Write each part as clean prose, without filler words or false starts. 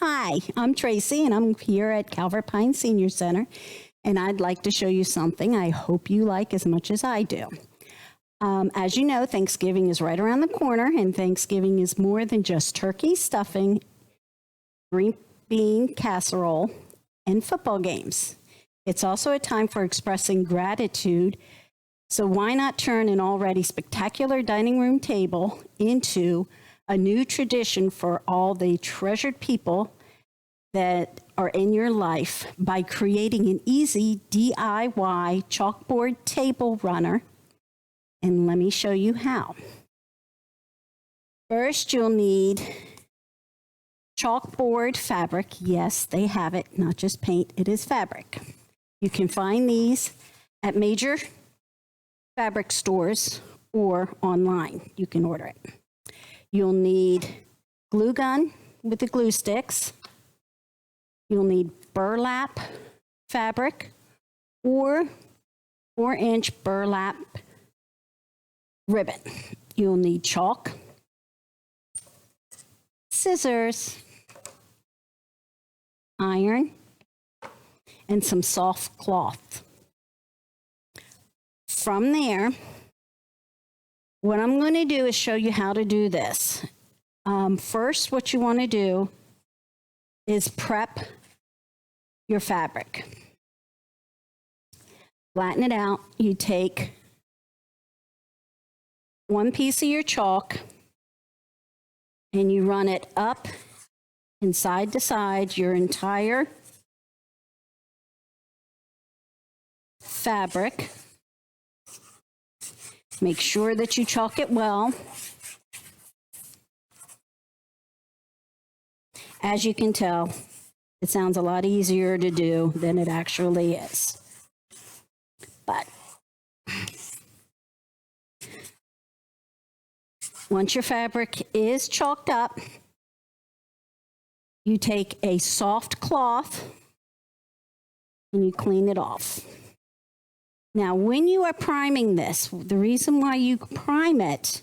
Hi, I'm Tracey, and I'm here at Calvert Pine Senior Center, and I'd like to show you something I hope you like as much as I do. As you know, Thanksgiving is right around the corner, and Thanksgiving is more than just turkey, stuffing, green bean casserole, and football games. It's also a time for expressing gratitude, so why not turn an already spectacular dining room table into a new tradition for all the treasured people that are in your life by creating an easy DIY chalkboard table runner. And let me show you how. First, you'll need chalkboard fabric. Yes, they have it, not just paint, it is fabric. You can find these at major fabric stores or online. You can order it. You'll need glue gun with the glue sticks. You'll need burlap fabric or 4-inch burlap ribbon. You'll need chalk, scissors, iron, and some soft cloth. From there, what I'm going to do is show you how to do this. First, what you want to do is prep your fabric. Flatten it out. You take one piece of your chalk and you run it up and side to side your entire fabric. Make sure that you chalk it well. As you can tell, it sounds a lot easier to do than it actually is. But once your fabric is chalked up, you take a soft cloth and you clean it off. Now, when you are priming this, the reason why you prime it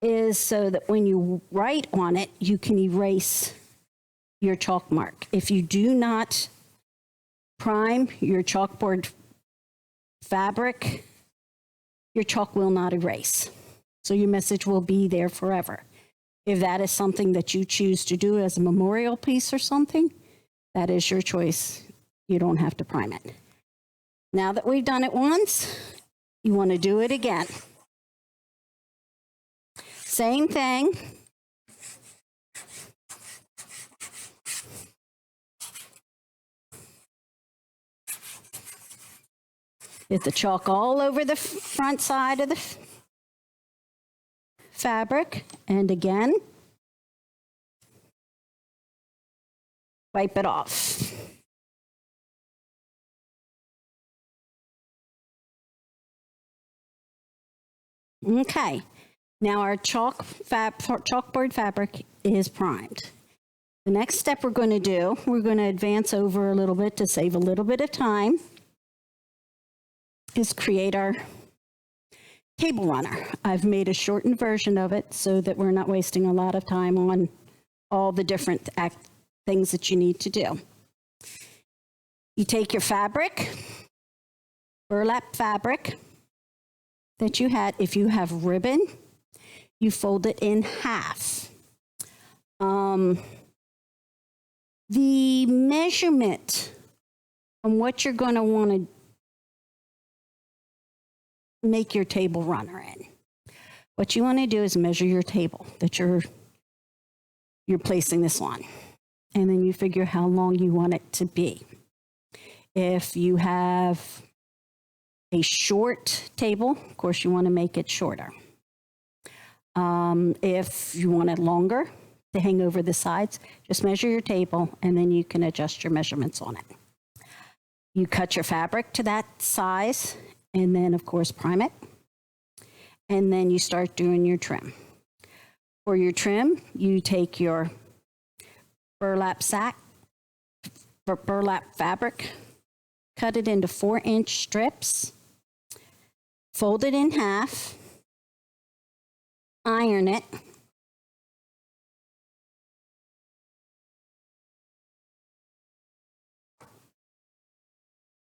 is so that when you write on it, you can erase your chalk mark. If you do not prime your chalkboard fabric, your chalk will not erase. So your message will be there forever. If that is something that you choose to do as a memorial piece or something, that is your choice. You don't have to prime it. Now that we've done it once, you want to do it again. Same thing. Get the chalk all over the front side of the fabric, and again, wipe it off. Okay, now our chalkboard fabric is primed. The next step we're going to do, we're going to advance over a little bit to save a little bit of time, is create our table runner. I've made a shortened version of it so that we're not wasting a lot of time on all the different things that you need to do. You take your fabric, burlap fabric that you had. If you have ribbon, you fold it in half. The measurement on what you're going to want to make your table runner in. What you want to do is measure your table that you're placing this on. And then you figure how long you want it to be. If you have a short table, of course you want to make it shorter. If you want it longer to hang over the sides, just measure your table and then you can adjust your measurements on it. You cut your fabric to that size and then of course prime it. And then you start doing your trim. For your trim, you take your burlap fabric, cut it into 4-inch strips, fold it in half, iron it,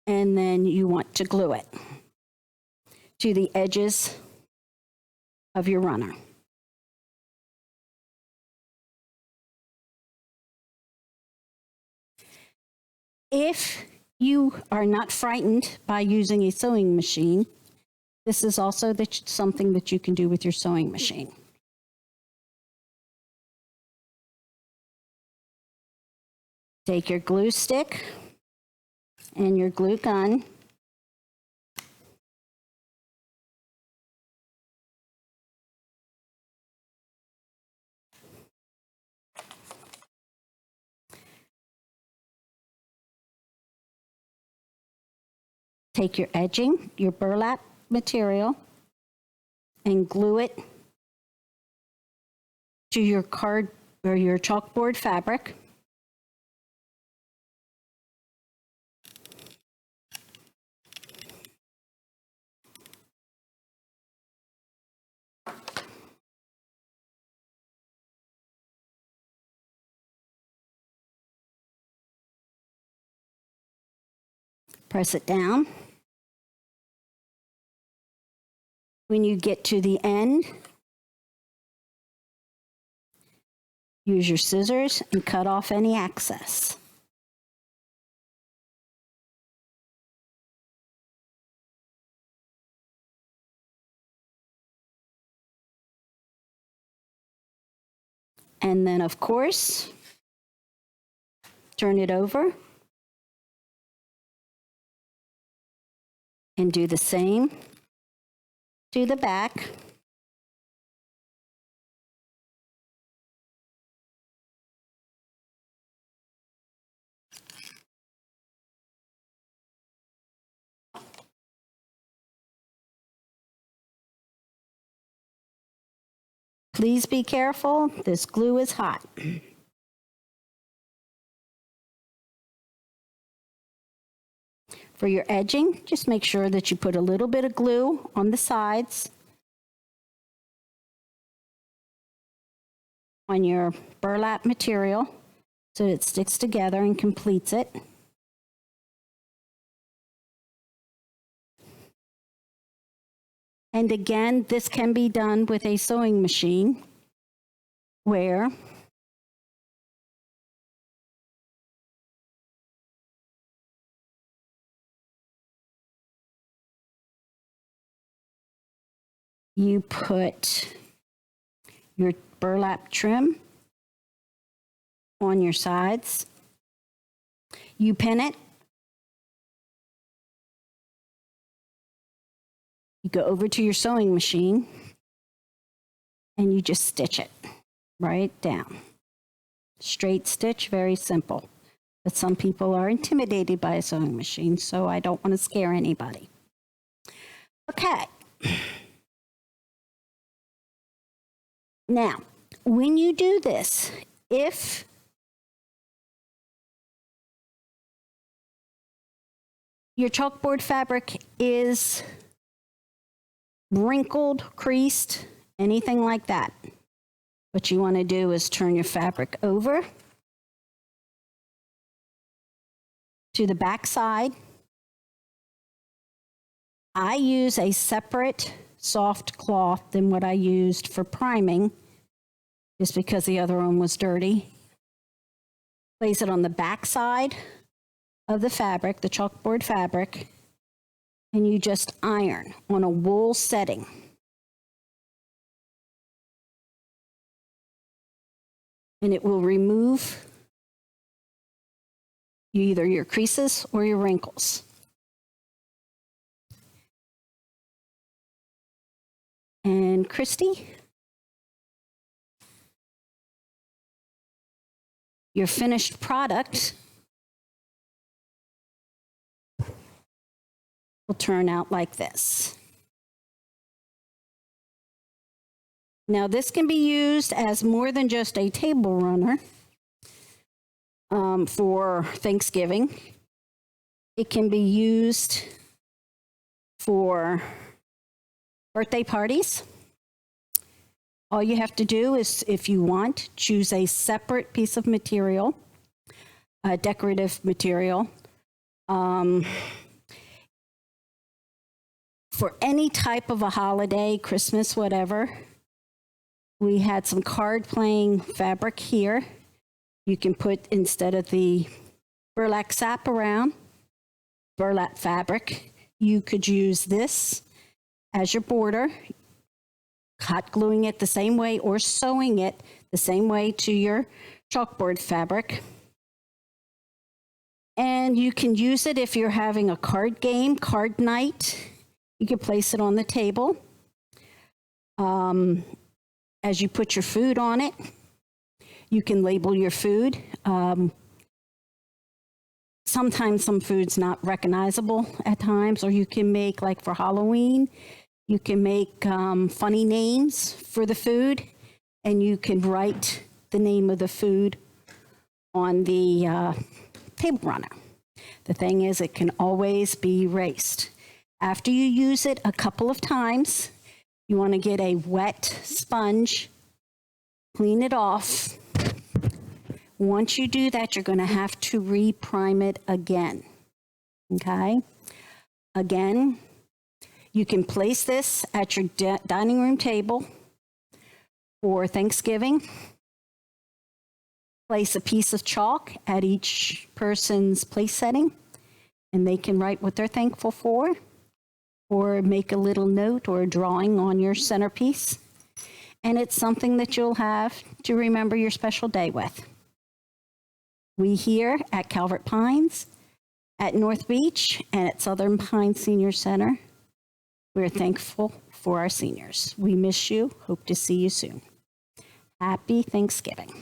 and then you want to glue it to the edges of your runner. If you are not frightened by using a sewing machine, this is also something that you can do with your sewing machine. Take your glue stick and your glue gun. Take your edging, your burlap material, and glue it to your card or your chalkboard fabric. Press it down. When you get to the end, use your scissors and cut off any excess. And then, of course, turn it over and do the same to the back. Please be careful, this glue is hot. For your edging, just make sure that you put a little bit of glue on the sides on your burlap material so it sticks together and completes it. And again, this can be done with a sewing machine where you put your burlap trim on your sides, you pin it, you go over to your sewing machine, and you just stitch it right down. Straight stitch, very simple. But some people are intimidated by a sewing machine, so I don't want to scare anybody. Okay. Now, when you do this, if your chalkboard fabric is wrinkled, creased, anything like that, what you want to do is turn your fabric over to the back side. I use a separate soft cloth than what I used for priming, just because the other one was dirty. Place it on the back side of the fabric, the chalkboard fabric, and you just iron on a wool setting. And it will remove either your creases or your wrinkles. And Christy, your finished product will turn out like this. Now, this can be used as more than just a table runner for Thanksgiving. It can be used for birthday parties. All you have to do is, if you want, choose a separate piece of material, decorative material. for any type of a holiday, Christmas, whatever. We had some card playing fabric here. You can put, instead of the burlap sap around, burlap fabric, you could use this as your border, hot gluing it the same way or sewing it the same way to your chalkboard fabric. And you can use it if you're having a card game, card night. You can place it on the table. As you put your food on it, you can label your food. Sometimes some food's not recognizable at times, or you can make, like for Halloween, you can make funny names for the food, and you can write the name of the food on the table runner. The thing is, it can always be erased. After you use it a couple of times, you want to get a wet sponge, clean it off. Once you do that, you're going to have to re-prime it again. Okay? Again, you can place this at your dining room table for Thanksgiving. Place a piece of chalk at each person's place setting, and they can write what they're thankful for, or make a little note or a drawing on your centerpiece. And it's something that you'll have to remember your special day with. We here at Calvert Pines, at North Beach, and at Southern Pines Senior Center, we're thankful for our seniors. We miss you. Hope to see you soon. Happy Thanksgiving.